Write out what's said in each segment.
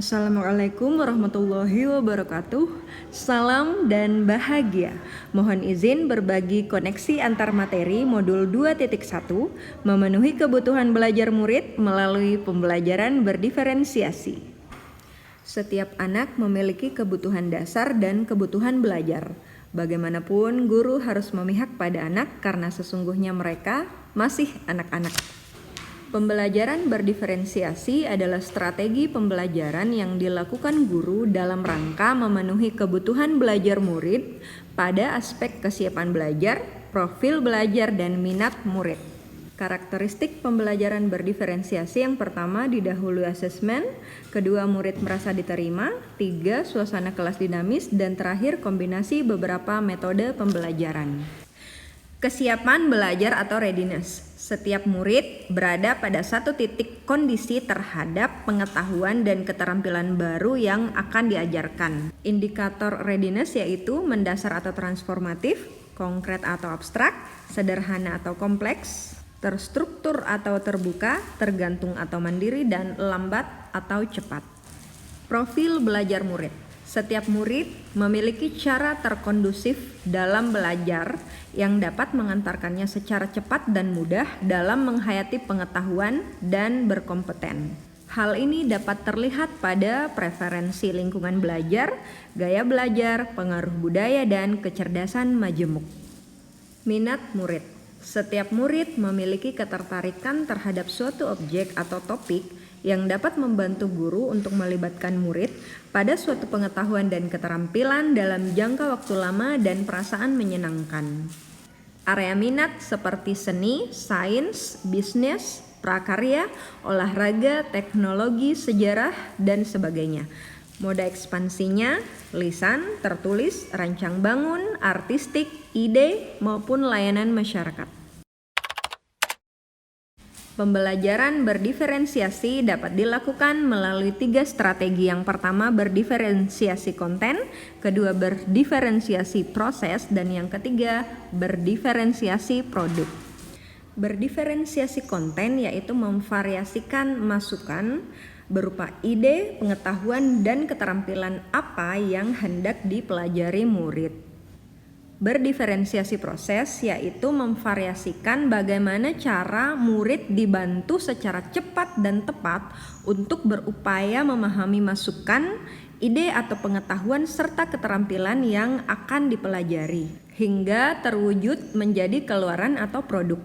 Assalamualaikum warahmatullahi wabarakatuh. Salam dan bahagia. Mohon izin berbagi koneksi antar materi modul 2.1 memenuhi kebutuhan belajar murid melalui pembelajaran berdiferensiasi. Setiap anak memiliki kebutuhan dasar dan kebutuhan belajar. Bagaimanapun, guru harus memihak pada anak karena sesungguhnya mereka masih anak-anak. Pembelajaran berdiferensiasi adalah strategi pembelajaran yang dilakukan guru dalam rangka memenuhi kebutuhan belajar murid pada aspek kesiapan belajar, profil belajar, dan minat murid. Karakteristik pembelajaran berdiferensiasi yang pertama didahului asesmen, kedua murid merasa diterima, tiga suasana kelas dinamis, dan terakhir kombinasi beberapa metode pembelajaran. Kesiapan belajar atau readiness. Setiap murid berada pada satu titik kondisi terhadap pengetahuan dan keterampilan baru yang akan diajarkan. Indikator readiness yaitu mendasar atau transformatif, konkret atau abstrak, sederhana atau kompleks, terstruktur atau terbuka, tergantung atau mandiri, dan lambat atau cepat. Profil belajar murid. Setiap murid memiliki cara terkondusif dalam belajar yang dapat mengantarkannya secara cepat dan mudah dalam menghayati pengetahuan dan berkompeten. Hal ini dapat terlihat pada preferensi lingkungan belajar, gaya belajar, pengaruh budaya, dan kecerdasan majemuk. Minat murid. Setiap murid memiliki ketertarikan terhadap suatu objek atau topik yang dapat membantu guru untuk melibatkan murid pada suatu pengetahuan dan keterampilan dalam jangka waktu lama dan perasaan menyenangkan. Area minat seperti seni, sains, bisnis, prakarya, olahraga, teknologi, sejarah, dan sebagainya. Moda ekspansinya, lisan, tertulis, rancang bangun, artistik, ide, maupun layanan masyarakat. Pembelajaran berdiferensiasi dapat dilakukan melalui tiga strategi. Yang pertama berdiferensiasi konten, kedua berdiferensiasi proses, dan yang ketiga berdiferensiasi produk. Berdiferensiasi konten yaitu memvariasikan masukan berupa ide, pengetahuan, dan keterampilan apa yang hendak dipelajari murid. Berdiferensiasi proses yaitu memvariasikan bagaimana cara murid dibantu secara cepat dan tepat untuk berupaya memahami masukan, ide atau pengetahuan serta keterampilan yang akan dipelajari hingga terwujud menjadi keluaran atau produk.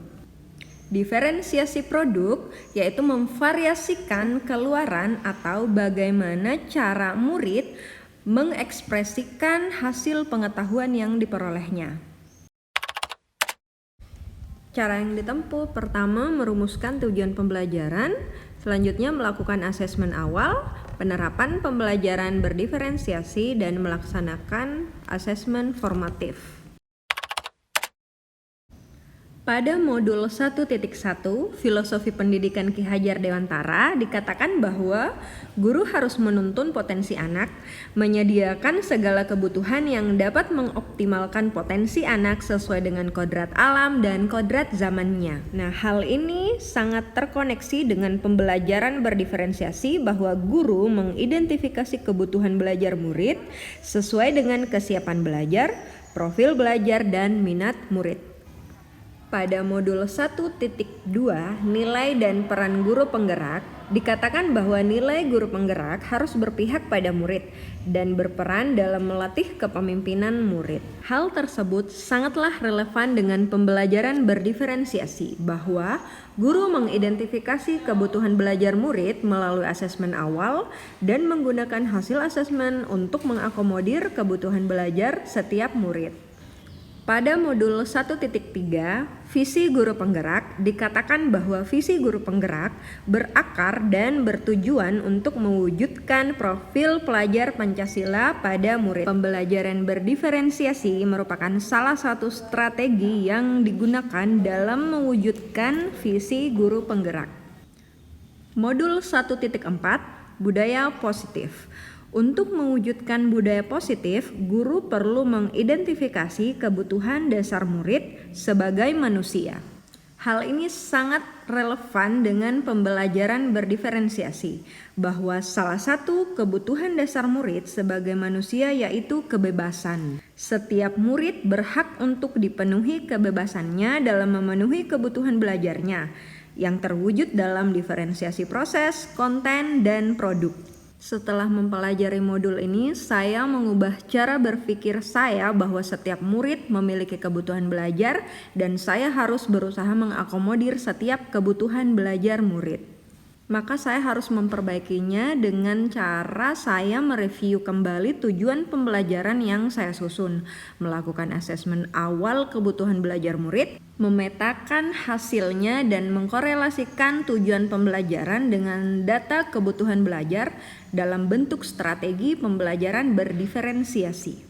Diferensiasi produk yaitu memvariasikan keluaran atau bagaimana cara murid mengekspresikan hasil pengetahuan yang diperolehnya. Cara yang ditempuh, pertama merumuskan tujuan pembelajaran, selanjutnya melakukan asesmen awal, penerapan pembelajaran berdiferensiasi, dan melaksanakan asesmen formatif. Pada modul 1.1 Filosofi Pendidikan Ki Hajar Dewantara dikatakan bahwa guru harus menuntun potensi anak, menyediakan segala kebutuhan yang dapat mengoptimalkan potensi anak sesuai dengan kodrat alam dan kodrat zamannya. Nah, hal ini sangat terkoneksi dengan pembelajaran berdiferensiasi bahwa guru mengidentifikasi kebutuhan belajar murid sesuai dengan kesiapan belajar, profil belajar, dan minat murid. Pada modul 1.2 nilai dan peran guru penggerak dikatakan bahwa nilai guru penggerak harus berpihak pada murid dan berperan dalam melatih kepemimpinan murid. Hal tersebut sangatlah relevan dengan pembelajaran berdiferensiasi bahwa guru mengidentifikasi kebutuhan belajar murid melalui asesmen awal dan menggunakan hasil asesmen untuk mengakomodir kebutuhan belajar setiap murid. Pada modul 1.3, visi guru penggerak dikatakan bahwa visi guru penggerak berakar dan bertujuan untuk mewujudkan profil pelajar Pancasila pada murid. Pembelajaran berdiferensiasi merupakan salah satu strategi yang digunakan dalam mewujudkan visi guru penggerak. Modul 1.4, budaya positif. Untuk mewujudkan budaya positif, guru perlu mengidentifikasi kebutuhan dasar murid sebagai manusia. Hal ini sangat relevan dengan pembelajaran berdiferensiasi, bahwa salah satu kebutuhan dasar murid sebagai manusia yaitu kebebasan. Setiap murid berhak untuk dipenuhi kebebasannya dalam memenuhi kebutuhan belajarnya, yang terwujud dalam diferensiasi proses, konten, dan produk. Setelah mempelajari modul ini, saya mengubah cara berpikir saya bahwa setiap murid memiliki kebutuhan belajar dan saya harus berusaha mengakomodir setiap kebutuhan belajar murid. Maka saya harus memperbaikinya dengan cara saya mereview kembali tujuan pembelajaran yang saya susun, melakukan asesmen awal kebutuhan belajar murid, memetakan hasilnya dan mengkorelasikan tujuan pembelajaran dengan data kebutuhan belajar dalam bentuk strategi pembelajaran berdiferensiasi.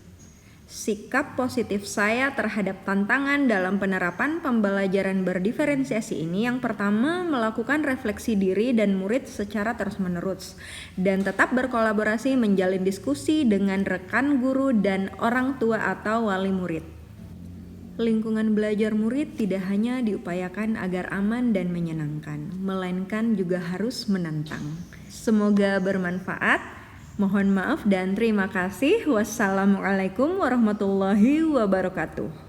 Sikap positif saya terhadap tantangan dalam penerapan pembelajaran berdiferensiasi ini yang pertama melakukan refleksi diri dan murid secara terus-menerus dan tetap berkolaborasi menjalin diskusi dengan rekan guru dan orang tua atau wali murid. Lingkungan belajar murid tidak hanya diupayakan agar aman dan menyenangkan, melainkan juga harus menantang. Semoga bermanfaat. Mohon maaf dan terima kasih. Wassalamualaikum warahmatullahi wabarakatuh.